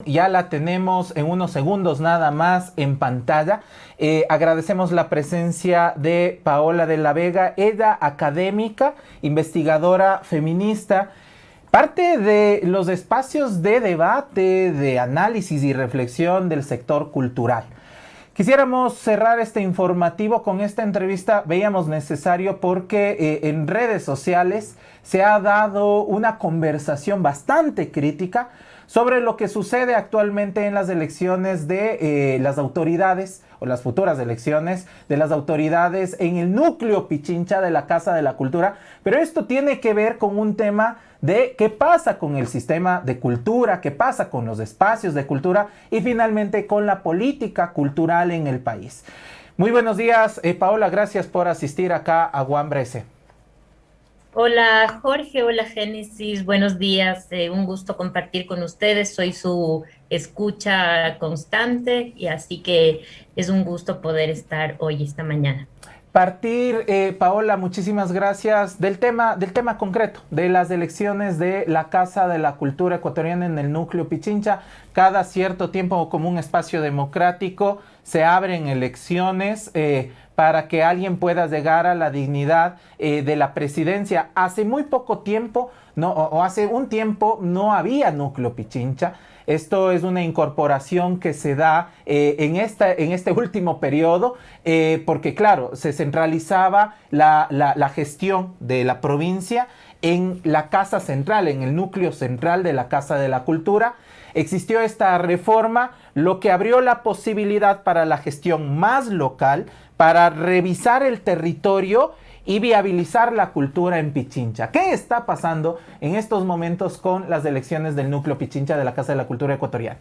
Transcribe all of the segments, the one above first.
Ya la tenemos en unos segundos nada más en pantalla. Agradecemos la presencia de Paola de la Vega, ella académica, investigadora feminista, parte de los espacios de debate, de análisis y reflexión del sector cultural. Quisiéramos cerrar este informativo con esta entrevista, veíamos necesario porque en redes sociales se ha dado una conversación bastante crítica sobre lo que sucede actualmente en las elecciones de las autoridades o las futuras elecciones de las autoridades en el núcleo Pichincha de la Casa de la Cultura, pero esto tiene que ver con un tema de qué pasa con el sistema de cultura, qué pasa con los espacios de cultura y finalmente con la política cultural en el país. Muy buenos días, Paola, gracias por asistir acá a Guambrese. Hola Jorge, hola Génesis, buenos días, un gusto compartir con ustedes, soy su escucha constante y así que es un gusto poder estar hoy, esta mañana. Partir, Paola, muchísimas gracias del tema concreto, de las elecciones de la Casa de la Cultura Ecuatoriana en el núcleo Pichincha. Cada cierto tiempo, como un espacio democrático, se abren elecciones para que alguien pueda llegar a la dignidad de la presidencia. Hace muy poco tiempo, no, o hace un tiempo, no había núcleo Pichincha. Esto es una incorporación que se da en este último periodo, porque claro, se centralizaba la gestión de la provincia en la Casa Central, en el núcleo central de la Casa de la Cultura. Existió esta reforma, lo que abrió la posibilidad para la gestión más local, para revisar el territorio y viabilizar la cultura en Pichincha. ¿Qué está pasando en estos momentos con las elecciones del núcleo Pichincha de la Casa de la Cultura Ecuatoriana?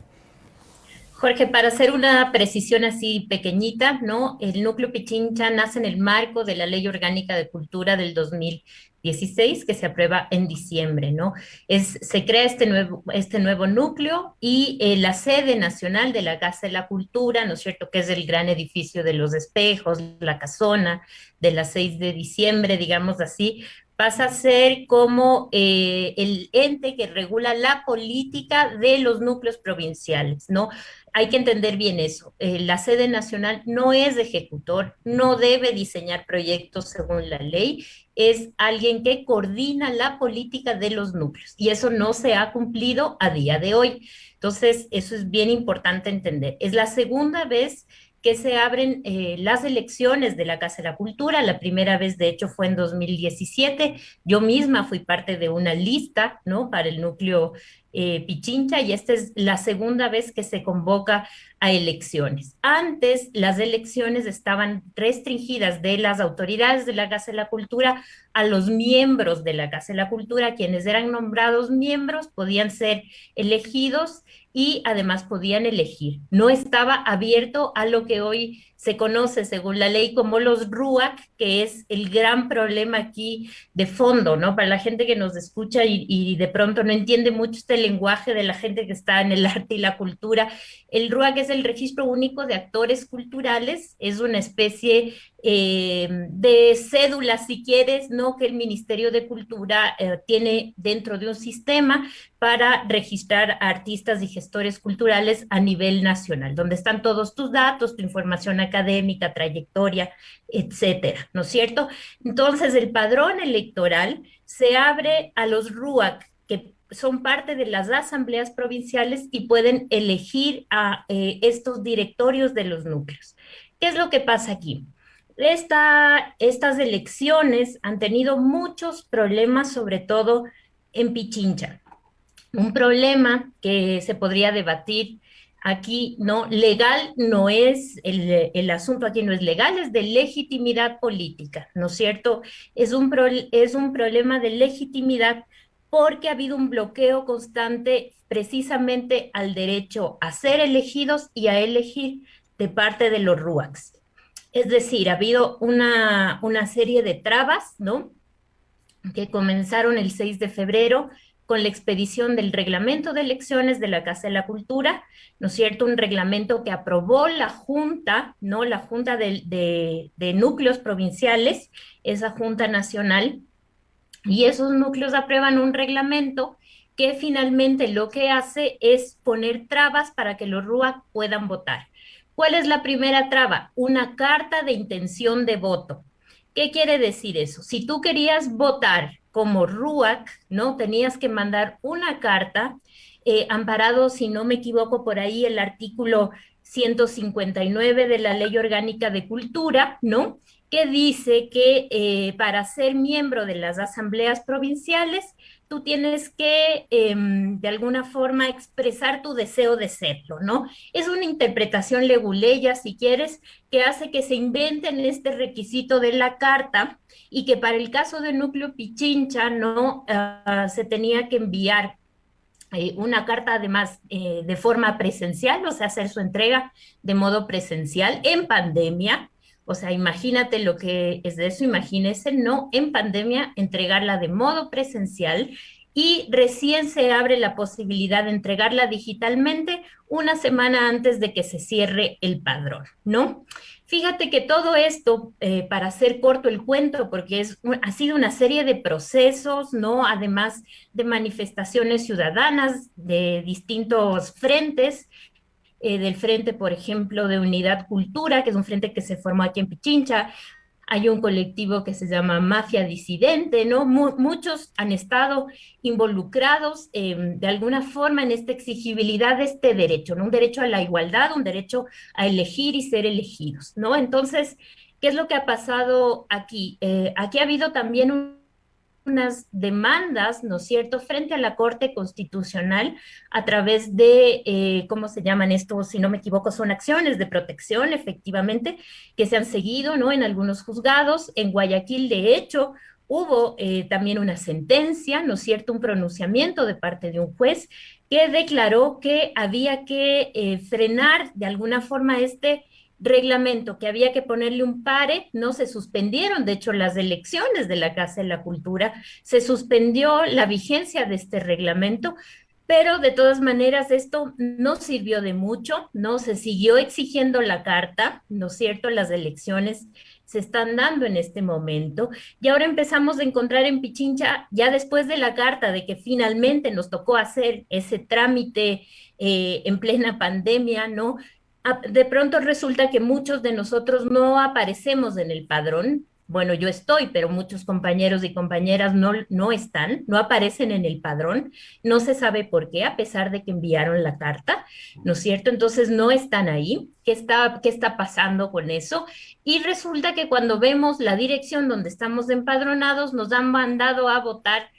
Jorge, para hacer una precisión así pequeñita, ¿no? El núcleo Pichincha nace en el marco de la Ley Orgánica de Cultura del 2016 que se aprueba en diciembre, ¿no? Se crea este nuevo núcleo y la sede nacional de la Casa de la Cultura, ¿no es cierto? Que es el gran edificio de los espejos, la casona de las 6 de diciembre, digamos así, pasa a ser como el ente que regula la política de los núcleos provinciales, ¿no? Hay que entender bien eso. La sede nacional no es ejecutor, no debe diseñar proyectos según la ley, es alguien que coordina la política de los núcleos y eso no se ha cumplido a día de hoy. Entonces, eso es bien importante entender. Es la segunda vez que se abren las elecciones de la Casa de la Cultura. La primera vez, de hecho, fue en 2017. Yo misma fui parte de una lista, ¿no? Para el núcleo Pichincha y esta es la segunda vez que se convoca a elecciones. Antes las elecciones estaban restringidas de las autoridades de la Casa de la Cultura a los miembros de la Casa de la Cultura, quienes eran nombrados miembros podían ser elegidos y además podían elegir. No estaba abierto a lo que hoy se conoce según la ley como los RUAC, que es el gran problema aquí de fondo, ¿no? Para la gente que nos escucha y de pronto no entiende mucho este lenguaje de la gente que está en el arte y la cultura. El RUAC es el Registro Único de Actores Culturales, es una especie de cédula, si quieres, ¿no? Que el Ministerio de Cultura tiene dentro de un sistema para registrar artistas y gestores culturales a nivel nacional, donde están todos tus datos, tu información académica, trayectoria, etcétera, ¿no es cierto? Entonces, el padrón electoral se abre a los RUAC, que son parte de las asambleas provinciales y pueden elegir a estos directorios de los núcleos. ¿Qué es lo que pasa aquí? Estas elecciones han tenido muchos problemas, sobre todo en Pichincha. Un problema que se podría debatir aquí, ¿no? Legal no es, el asunto aquí no es legal, es de legitimidad política, ¿no es cierto? Es un problema de legitimidad porque ha habido un bloqueo constante precisamente al derecho a ser elegidos y a elegir de parte de los RUACs. Es decir, ha habido una serie de trabas, ¿no? Que comenzaron el 6 de febrero con la expedición del reglamento de elecciones de la Casa de la Cultura, ¿no es cierto? Un reglamento que aprobó la Junta, ¿no? La Junta de Núcleos Provinciales, esa Junta Nacional, y esos núcleos aprueban un reglamento que finalmente lo que hace es poner trabas para que los RUAC puedan votar. ¿Cuál es la primera traba? Una carta de intención de voto. ¿Qué quiere decir eso? Si tú querías votar como RUAC, ¿no? Tenías que mandar una carta, amparado, si no me equivoco, por ahí el artículo 159 de la Ley Orgánica de Cultura, ¿no? Que dice que para ser miembro de las asambleas provinciales, tú tienes que de alguna forma expresar tu deseo de serlo, ¿no? Es una interpretación leguleya, si quieres, que hace que se inventen este requisito de la carta y que para el caso del núcleo Pichincha, ¿no? Se tenía que enviar una carta además de forma presencial, o sea, hacer su entrega de modo presencial en pandemia. O sea, imagínate lo que es de eso, imagínese, no en pandemia, entregarla de modo presencial y recién se abre la posibilidad de entregarla digitalmente una semana antes de que se cierre el padrón, ¿no? Fíjate que todo esto, para hacer corto el cuento, porque ha sido una serie de procesos, ¿no? Además de manifestaciones ciudadanas de distintos frentes, del frente, por ejemplo, de Unidad Cultura, que es un frente que se formó aquí en Pichincha. Hay un colectivo que se llama Mafia Disidente, ¿no? Muchos han estado involucrados de alguna forma en esta exigibilidad de este derecho, ¿no? Un derecho a la igualdad, un derecho a elegir y ser elegidos, ¿no? Entonces, ¿qué es lo que ha pasado aquí? Aquí ha habido también unas demandas, ¿no es cierto?, frente a la Corte Constitucional a través de, ¿cómo se llaman estos? Si no me equivoco, son acciones de protección, efectivamente, que se han seguido, ¿no?, en algunos juzgados. En Guayaquil, de hecho, hubo también una sentencia, ¿no es cierto?, un pronunciamiento de parte de un juez que declaró que había que frenar de alguna forma este reglamento, que había que ponerle un pare. No se suspendieron, de hecho, las elecciones de la Casa de la Cultura, se suspendió la vigencia de este reglamento, pero de todas maneras esto no sirvió de mucho, no se siguió exigiendo la carta, ¿no es cierto? Las elecciones se están dando en este momento y ahora empezamos a encontrar en Pichincha, ya después de la carta, de que finalmente nos tocó hacer ese trámite en plena pandemia, ¿no? De pronto resulta que muchos de nosotros no aparecemos en el padrón. Bueno, yo estoy, pero muchos compañeros y compañeras no están, no aparecen en el padrón. No se sabe por qué, a pesar de que enviaron la carta, ¿no es cierto? Entonces no están ahí. Qué está pasando con eso? Y resulta que cuando vemos la dirección donde estamos empadronados, nos han mandado a votar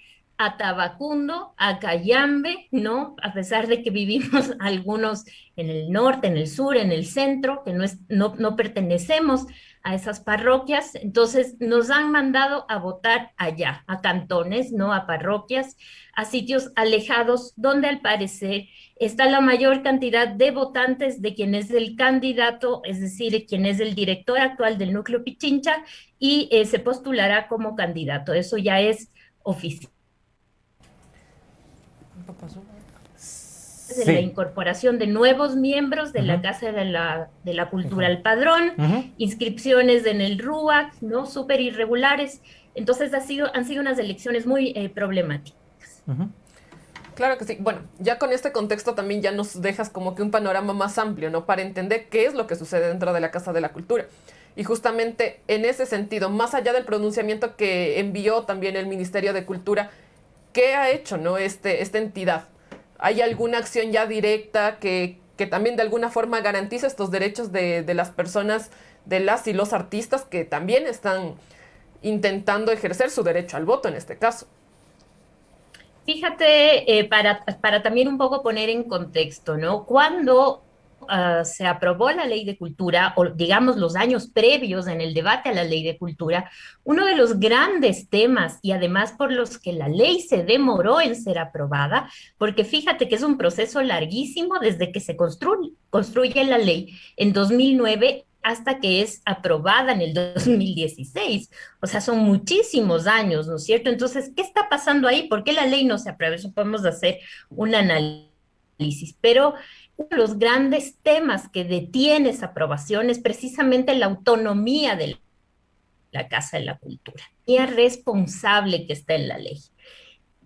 a Tabacundo, a Cayambe, ¿no? A pesar de que vivimos algunos en el norte, en el sur, en el centro, que no pertenecemos a esas parroquias. Entonces nos han mandado a votar allá, a cantones, ¿no? A parroquias, a sitios alejados donde al parecer está la mayor cantidad de votantes de quien es el candidato, es decir, quien es el director actual del núcleo Pichincha y se postulará como candidato. Eso ya es oficial. De la Sí. incorporación de nuevos miembros de la Casa de la Cultura al padrón, inscripciones en el RUAC, ¿no? Súper irregulares. Entonces han sido unas elecciones muy problemáticas. Claro que sí. Bueno, ya con este contexto también ya nos dejas como que un panorama más amplio, ¿no? Para entender qué es lo que sucede dentro de la Casa de la Cultura. Y justamente en ese sentido, más allá del pronunciamiento que envió también el Ministerio de Cultura, ¿qué ha hecho, no, esta entidad? ¿Hay alguna acción ya directa que también de alguna forma garantice estos derechos de las personas, de las y los artistas que también están intentando ejercer su derecho al voto en este caso? Fíjate, para también un poco poner en contexto, ¿no? Cuando se aprobó la ley de cultura, o digamos los años previos en el debate a la ley de cultura, uno de los grandes temas y además por los que la ley se demoró en ser aprobada, porque fíjate que es un proceso larguísimo desde que se construye la ley en 2009 hasta que es aprobada en el 2016. O sea, son muchísimos años, ¿no es cierto? Entonces, ¿qué está pasando ahí? ¿Por qué la ley no se aprueba? Eso podemos hacer un análisis, pero uno de los grandes temas que detiene esa aprobación es precisamente la autonomía de la Casa de la Cultura, y responsable que está en la ley.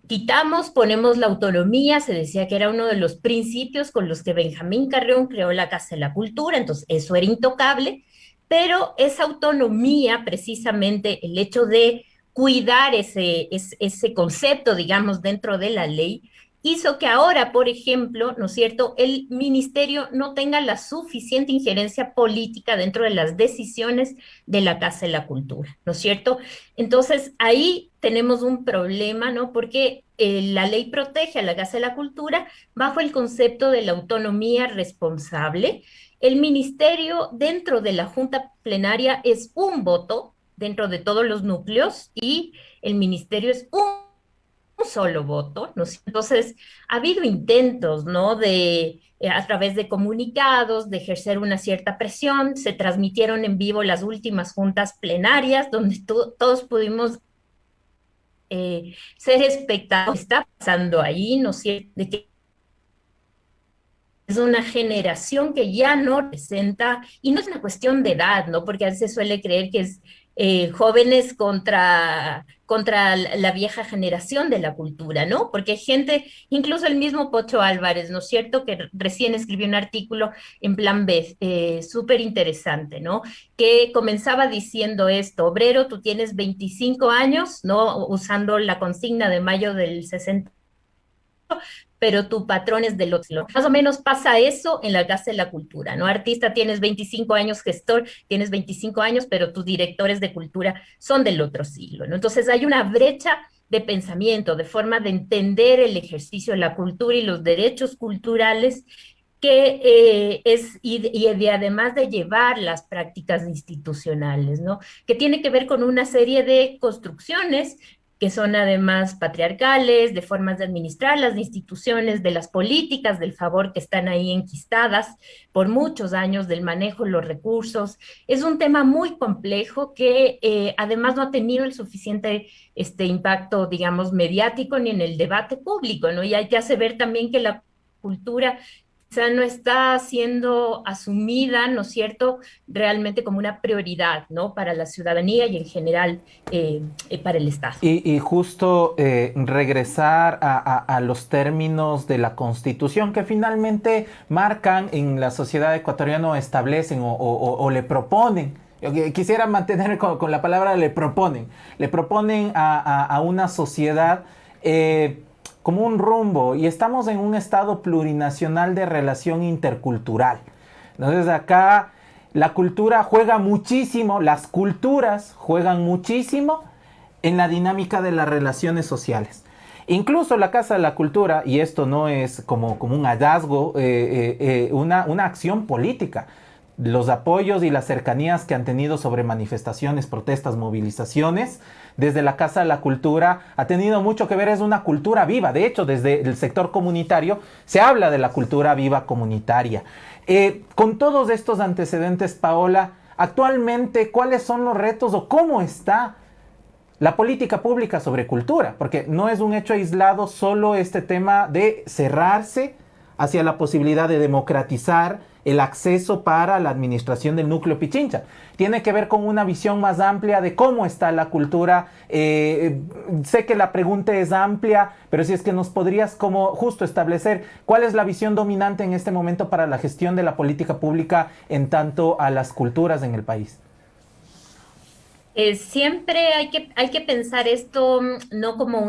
quitamos, ponemos la autonomía, se decía que era uno de los principios con los que Benjamín Carrión creó la Casa de la Cultura, entonces eso era intocable, pero esa autonomía, precisamente el hecho de cuidar ese concepto, digamos, dentro de la ley, hizo que ahora, por ejemplo, ¿no es cierto?, el ministerio no tenga la suficiente injerencia política dentro de las decisiones de la Casa de la Cultura, ¿no es cierto? Entonces, ahí tenemos un problema, ¿no? Porque la ley protege a la Casa de la Cultura bajo el concepto de la autonomía responsable. El ministerio dentro de la Junta Plenaria es un voto dentro de todos los núcleos y el ministerio es un solo voto, ¿no? Entonces, ha habido intentos, ¿no? De, a través de comunicados, de ejercer una cierta presión, se transmitieron en vivo las últimas juntas plenarias, donde todos pudimos ser espectadores. Está pasando ahí, ¿no es cierto? De que es una generación que ya no representa, y no es una cuestión de edad, ¿no? Porque a veces suele creer que es jóvenes contra la vieja generación de la cultura, ¿no? Porque hay gente, incluso el mismo Pocho Álvarez, ¿no es cierto?, que recién escribió un artículo en Plan B, súper interesante, ¿no? Que comenzaba diciendo esto: obrero, tú tienes 25 años, ¿no? Usando la consigna de mayo del 60, pero tu patrón es del otro siglo. Más o menos pasa eso en la Casa de la Cultura, ¿no? Artista, tienes 25 años, gestor, tienes 25 años, pero tus directores de cultura son del otro siglo, ¿no? Entonces hay una brecha de pensamiento, de forma de entender el ejercicio de la cultura y los derechos culturales que además de llevar las prácticas institucionales, ¿no? Que tiene que ver con una serie de construcciones que son además patriarcales, de formas de administrar las instituciones, de las políticas del favor que están ahí enquistadas por muchos años, del manejo de los recursos. Es un tema muy complejo que además no ha tenido el suficiente impacto, digamos, mediático ni en el debate público, ¿no? Y hay que hacer ver también que la cultura quizá no está siendo asumida, ¿no es cierto?, realmente como una prioridad, ¿no?, para la ciudadanía y en general para el Estado. Y justo regresar a los términos de la Constitución que finalmente marcan en la sociedad ecuatoriana, o establecen o le proponen. Yo quisiera mantener con la palabra le proponen a una sociedad como un rumbo, y estamos en un estado plurinacional de relación intercultural. Entonces acá la cultura juega muchísimo, las culturas juegan muchísimo en la dinámica de las relaciones sociales. Incluso la Casa de la Cultura, y esto no es como un hallazgo, una acción política. Los apoyos y las cercanías que han tenido sobre manifestaciones, protestas, movilizaciones, desde la Casa de la Cultura ha tenido mucho que ver. Es una cultura viva. De hecho, desde el sector comunitario se habla de la cultura viva comunitaria. Con todos estos antecedentes, Paola, actualmente, ¿cuáles son los retos o cómo está la política pública sobre cultura? Porque no es un hecho aislado solo este tema de cerrarse hacia la posibilidad de democratizar el acceso para la administración del núcleo Pichincha. Tiene que ver con una visión más amplia de cómo está la cultura. Sé que la pregunta es amplia, pero si es que nos podrías como justo establecer cuál es la visión dominante en este momento para la gestión de la política pública en tanto a las culturas en el país. Siempre hay que pensar esto no como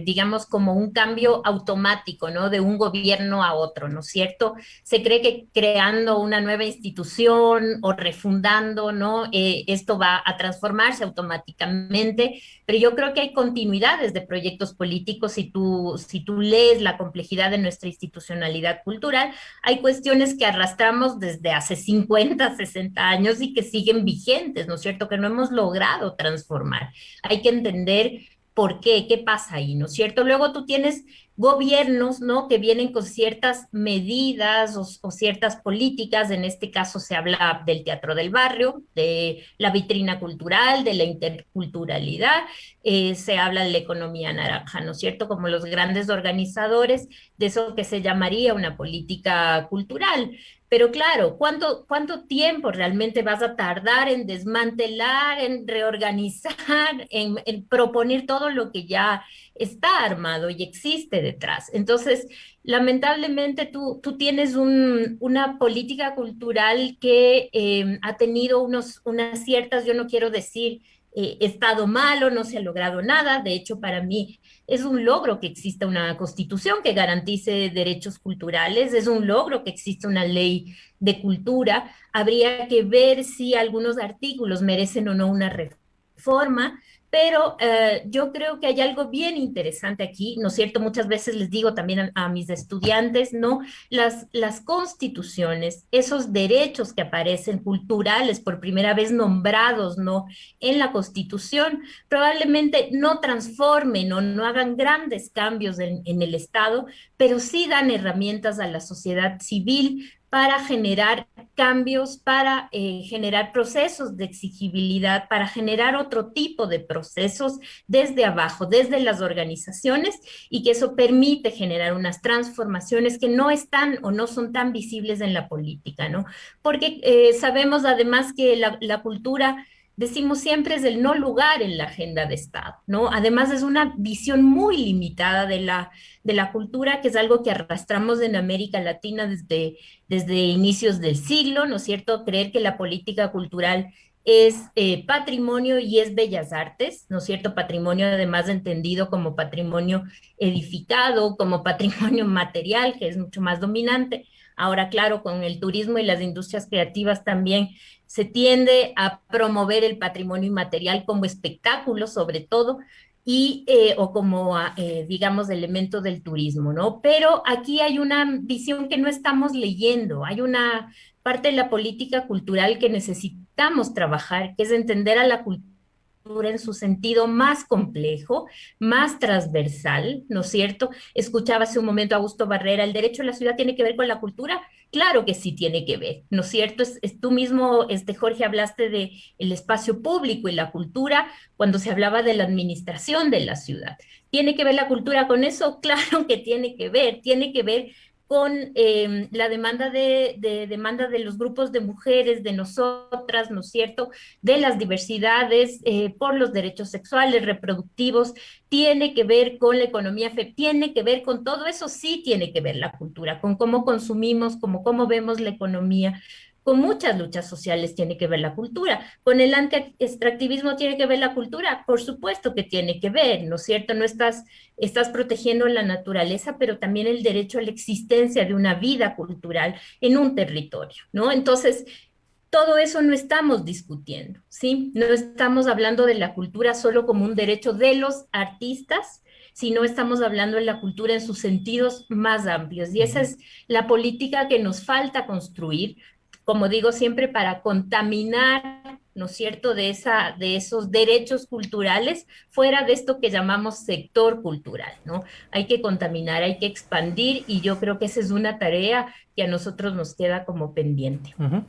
digamos, como un cambio automático, ¿no? De un gobierno a otro, ¿no es cierto? Se cree que creando una nueva institución o refundando, ¿no? Esto va a transformarse automáticamente, pero yo creo que hay continuidades de proyectos políticos. Si tú lees la complejidad de nuestra institucionalidad cultural, hay cuestiones que arrastramos desde hace 50, 60 años y que siguen vigentes, ¿no es cierto?, que no hemos logrado transformar. Hay que entender por qué pasa ahí, ¿no es cierto? Luego tú tienes gobiernos, ¿no?, que vienen con ciertas medidas o ciertas políticas. En este caso se habla del teatro del barrio, de la vitrina cultural, de la interculturalidad, se habla de la economía naranja, ¿no es cierto?, como los grandes organizadores de eso que se llamaría una política cultural. Pero claro, ¿cuánto tiempo realmente vas a tardar en desmantelar, en reorganizar, en proponer todo lo que ya está armado y existe detrás? Entonces, lamentablemente tú tienes una política cultural que ha tenido unas ciertas, yo no quiero decir estado malo, no se ha logrado nada. De hecho, para mí es un logro que exista una constitución que garantice derechos culturales, es un logro que exista una ley de cultura. Habría que ver si algunos artículos merecen o no una reforma, pero yo creo que hay algo bien interesante aquí, ¿no es cierto? Muchas veces les digo también a mis estudiantes, ¿no? Las constituciones, esos derechos que aparecen culturales por primera vez nombrados, ¿no? En la Constitución, probablemente no transformen o no hagan grandes cambios en el Estado, pero sí dan herramientas a la sociedad civil para generar cambios, para generar procesos de exigibilidad, para generar otro tipo de procesos desde abajo, desde las organizaciones, y que eso permite generar unas transformaciones que no están o no son tan visibles en la política, ¿no? Porque sabemos además que la cultura, decimos siempre, es el no lugar en la agenda de Estado, ¿no? Además es una visión muy limitada de la cultura, que es algo que arrastramos en América Latina desde inicios del siglo, ¿no es cierto? Creer que la política cultural es patrimonio y es bellas artes, ¿no es cierto? Patrimonio además entendido como patrimonio edificado, como patrimonio material, que es mucho más dominante. Ahora, claro, con el turismo y las industrias creativas también se tiende a promover el patrimonio inmaterial como espectáculo, sobre todo, y, o como, digamos, elemento del turismo, ¿no? Pero aquí hay una visión que no estamos leyendo, hay una parte de la política cultural que necesitamos trabajar, que es entender a la cultura en su sentido más complejo, más transversal, ¿no es cierto? Escuchaba hace un momento a Augusto Barrera, ¿el derecho a la ciudad tiene que ver con la cultura? Claro que sí tiene que ver, ¿no es cierto? Tú mismo, Jorge, hablaste de el espacio público y la cultura cuando se hablaba de la administración de la ciudad. ¿Tiene que ver la cultura con eso? Claro que tiene que ver con la demanda de los grupos de mujeres, de nosotras, ¿no es cierto?, de las diversidades, por los derechos sexuales, reproductivos, tiene que ver con la economía, tiene que ver con todo eso, sí tiene que ver la cultura, con cómo consumimos, cómo vemos la economía. Con muchas luchas sociales tiene que ver la cultura. Con el anti-extractivismo tiene que ver la cultura. Por supuesto que tiene que ver, ¿no es cierto? No estás protegiendo la naturaleza, pero también el derecho a la existencia de una vida cultural en un territorio, ¿no? Entonces, todo eso no estamos discutiendo, ¿sí? No estamos hablando de la cultura solo como un derecho de los artistas, sino estamos hablando de la cultura en sus sentidos más amplios. Y esa es la política que nos falta construir, como digo siempre, para contaminar, ¿no es cierto?, de esos derechos culturales fuera de esto que llamamos sector cultural, ¿no? Hay que contaminar, hay que expandir, y yo creo que esa es una tarea que a nosotros nos queda como pendiente. Ujú.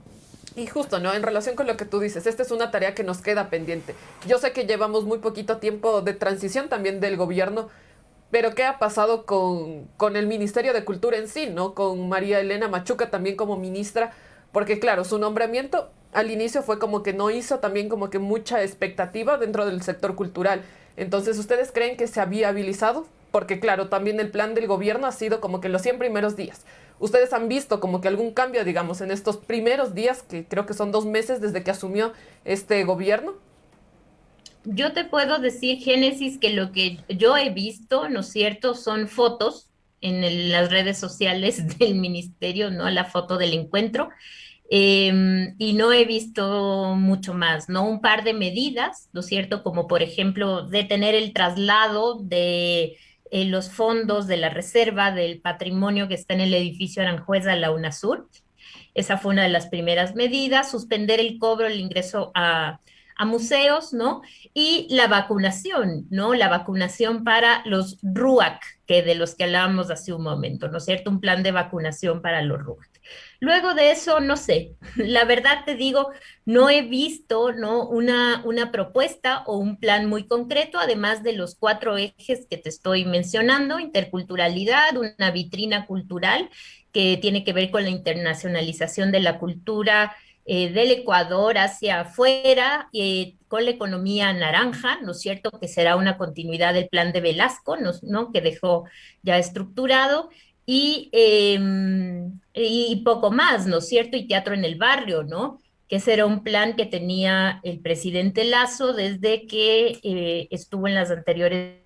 Y justo, ¿no? En relación con lo que tú dices, esta es una tarea que nos queda pendiente. Yo sé que llevamos muy poquito tiempo de transición también del gobierno, pero ¿qué ha pasado con el Ministerio de Cultura en sí, ¿no? Con María Elena Machuca también como ministra, porque claro, su nombramiento al inicio fue como que no hizo también como que mucha expectativa dentro del sector cultural. Entonces, ¿ustedes creen que se ha viabilizado? Porque claro, también el plan del gobierno ha sido como que los 100 primeros días. ¿Ustedes han visto como que algún cambio, digamos, en estos primeros días, que creo que son 2 meses desde que asumió este gobierno? Yo te puedo decir, Génesis, que lo que yo he visto, ¿no es cierto?, son fotos en las redes sociales del ministerio, ¿no? La foto del encuentro. Y no he visto mucho más, ¿no? Un par de medidas, ¿no es cierto? Como por ejemplo detener el traslado de los fondos de la reserva del patrimonio que está en el edificio Aranjuez a la UNASUR. Esa fue una de las primeras medidas. Suspender el cobro, el ingreso a museos, ¿no? Y la vacunación, ¿no? La vacunación para los RUAC, que de los que hablábamos hace un momento, ¿no es cierto? Un plan de vacunación para los RUAC. Luego de eso, no sé, la verdad te digo, no he visto, ¿no? Una propuesta o un plan muy concreto, además de los 4 ejes que te estoy mencionando: interculturalidad, una vitrina cultural que tiene que ver con la internacionalización de la cultura del Ecuador hacia afuera, con la economía naranja, ¿no es cierto? Que será una continuidad del plan de Velasco, ¿no? Que dejó ya estructurado. Y poco más, ¿no es cierto? Y teatro en el barrio, ¿no? Que ese era un plan que tenía el presidente Lazo desde que estuvo en las anteriores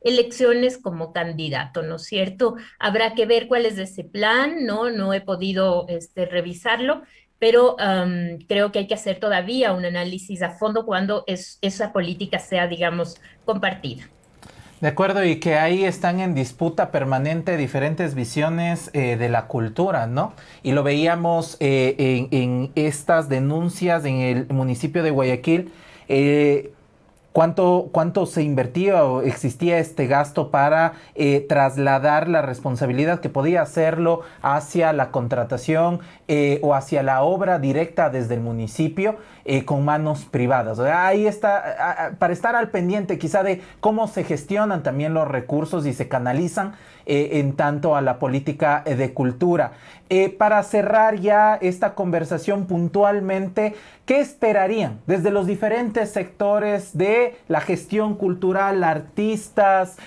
elecciones como candidato, ¿no es cierto? Habrá que ver cuál es ese plan, ¿no? No he podido revisarlo, pero creo que hay que hacer todavía un análisis a fondo cuando esa política sea, digamos, compartida. De acuerdo, y que ahí están en disputa permanente diferentes visiones de la cultura, ¿no? Y lo veíamos en estas denuncias en el municipio de Guayaquil. ¿Cuánto se invertía o existía este gasto para trasladar la responsabilidad que podía hacerlo hacia la contratación o hacia la obra directa desde el municipio con manos privadas? O sea, ahí está, para estar al pendiente quizá de cómo se gestionan también los recursos y se canalizan en tanto a la política de cultura. Para cerrar ya esta conversación puntualmente, ¿qué esperarían desde los diferentes sectores de la gestión cultural, artistas,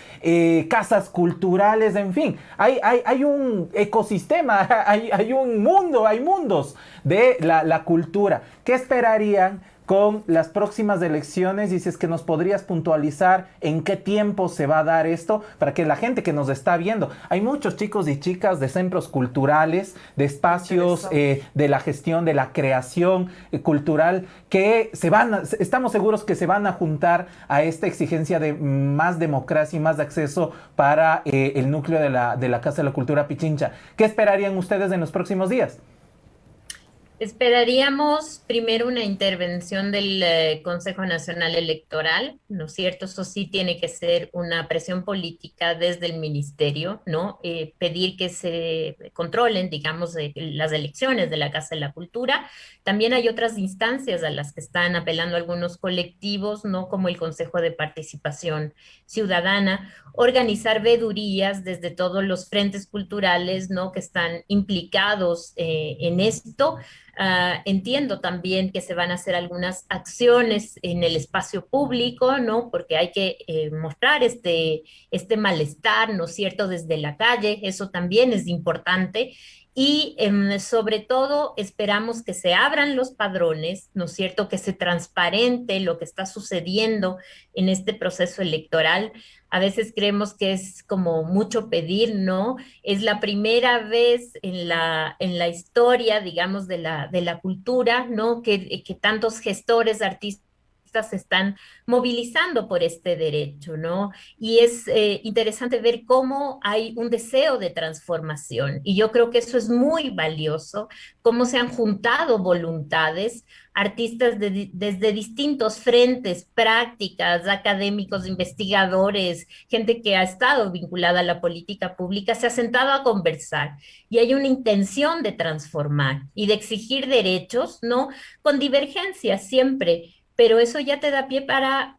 casas culturales, en fin? Hay un ecosistema, hay un mundo, hay mundos de la cultura. ¿Qué esperarían con las próximas elecciones? Y si es que nos podrías puntualizar en qué tiempo se va a dar esto, para que la gente que nos está viendo, hay muchos chicos y chicas de centros culturales, de espacios de la gestión, de la creación cultural, que estamos seguros que se van a juntar a esta exigencia de más democracia y más acceso para el núcleo de la Casa de la Cultura Pichincha. ¿Qué esperarían ustedes en los próximos días? Esperaríamos primero una intervención del Consejo Nacional Electoral, ¿no es cierto? Eso sí tiene que ser una presión política desde el ministerio, ¿no? Pedir que se controlen, digamos, las elecciones de la Casa de la Cultura. También hay otras instancias a las que están apelando algunos colectivos, ¿no? Como el Consejo de Participación Ciudadana, organizar vedurías desde todos los frentes culturales, ¿no? Que están implicados en esto. Entiendo también que se van a hacer algunas acciones en el espacio público, ¿no? Porque hay que mostrar este malestar, ¿no es cierto?, desde la calle. Eso también es importante. Y sobre todo esperamos que se abran los padrones, ¿no es cierto?, que se transparente lo que está sucediendo en este proceso electoral. A veces creemos que es como mucho pedir, ¿no? Es la primera vez en la historia, digamos, de la cultura, ¿no? Que tantos gestores, artistas se están movilizando por este derecho, ¿no? Y es interesante ver cómo hay un deseo de transformación. Y yo creo que eso es muy valioso, cómo se han juntado voluntades, artistas desde distintos frentes, prácticas, académicos, investigadores, gente que ha estado vinculada a la política pública, se ha sentado a conversar y hay una intención de transformar y de exigir derechos, ¿no? Con divergencias siempre, pero eso ya te da pie para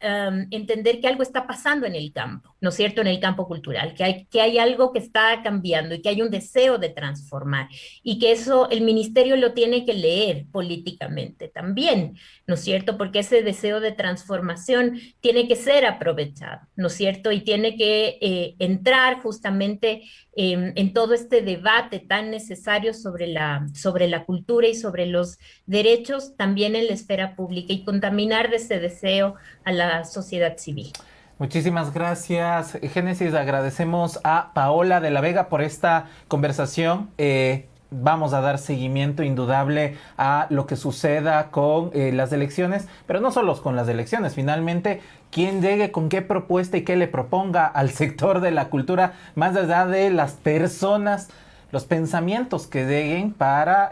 entender que algo está pasando en el campo, ¿no es cierto?, en el campo cultural, que hay algo que está cambiando y que hay un deseo de transformar y que eso el ministerio lo tiene que leer políticamente también, ¿no es cierto?, porque ese deseo de transformación tiene que ser aprovechado, ¿no es cierto?, y tiene que entrar justamente en todo este debate tan necesario sobre la cultura y sobre los derechos también en la esfera pública y contaminar de ese deseo a la sociedad civil. Muchísimas gracias, Génesis. Agradecemos a Paola de la Vega por esta conversación. Vamos a dar seguimiento indudable a lo que suceda con las elecciones, pero no solo con las elecciones. Finalmente, quién llegue con qué propuesta y qué le proponga al sector de la cultura, más allá de las personas, los pensamientos que lleguen para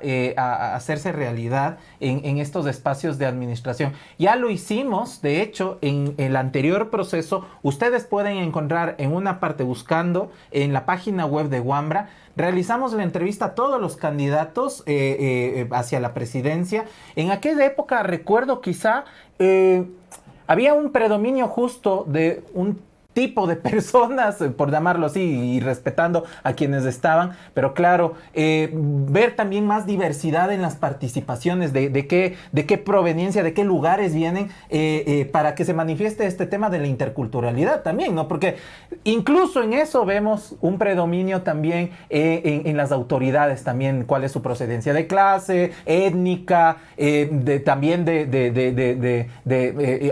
hacerse realidad en estos espacios de administración. Ya lo hicimos, de hecho, en el anterior proceso. Ustedes pueden encontrar en una parte, buscando en la página web de Wambra, realizamos la entrevista a todos los candidatos hacia la presidencia. En aquella época, recuerdo quizá, había un predominio justo de un tipo de personas, por llamarlo así, y respetando a quienes estaban, pero claro, ver también más diversidad en las participaciones, de qué proveniencia, de qué lugares vienen, para que se manifieste este tema de la interculturalidad también, ¿no? Porque incluso en eso vemos un predominio también en las autoridades también, cuál es su procedencia de clase, étnica, también de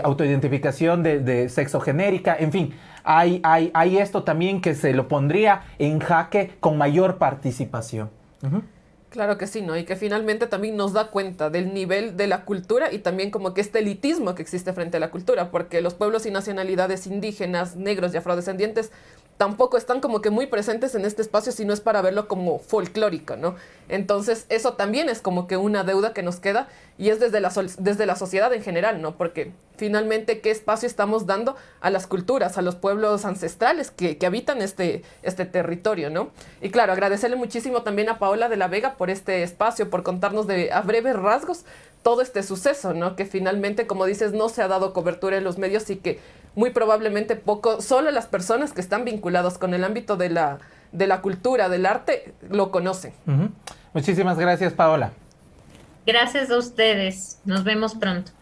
autoidentificación de sexo genérica, en fin. Hay esto también que se lo pondría en jaque con mayor participación. Uh-huh. Claro que sí, ¿no? Y que finalmente también nos da cuenta del nivel de la cultura y también como que este elitismo que existe frente a la cultura, porque los pueblos y nacionalidades indígenas, negros y afrodescendientes tampoco están como que muy presentes en este espacio si no es para verlo como folclórico, ¿no? Entonces eso también es como que una deuda que nos queda y es desde la sociedad en general, ¿no? Porque finalmente, ¿qué espacio estamos dando a las culturas, a los pueblos ancestrales que habitan este territorio, ¿no? Y claro, agradecerle muchísimo también a Paola de la Vega por este espacio, por contarnos a breves rasgos todo este suceso, ¿no? Que finalmente, como dices, no se ha dado cobertura en los medios y que muy probablemente solo las personas que están vinculadas con el ámbito de la cultura, del arte, lo conocen. Uh-huh. Muchísimas gracias, Paola. Gracias a ustedes. Nos vemos pronto.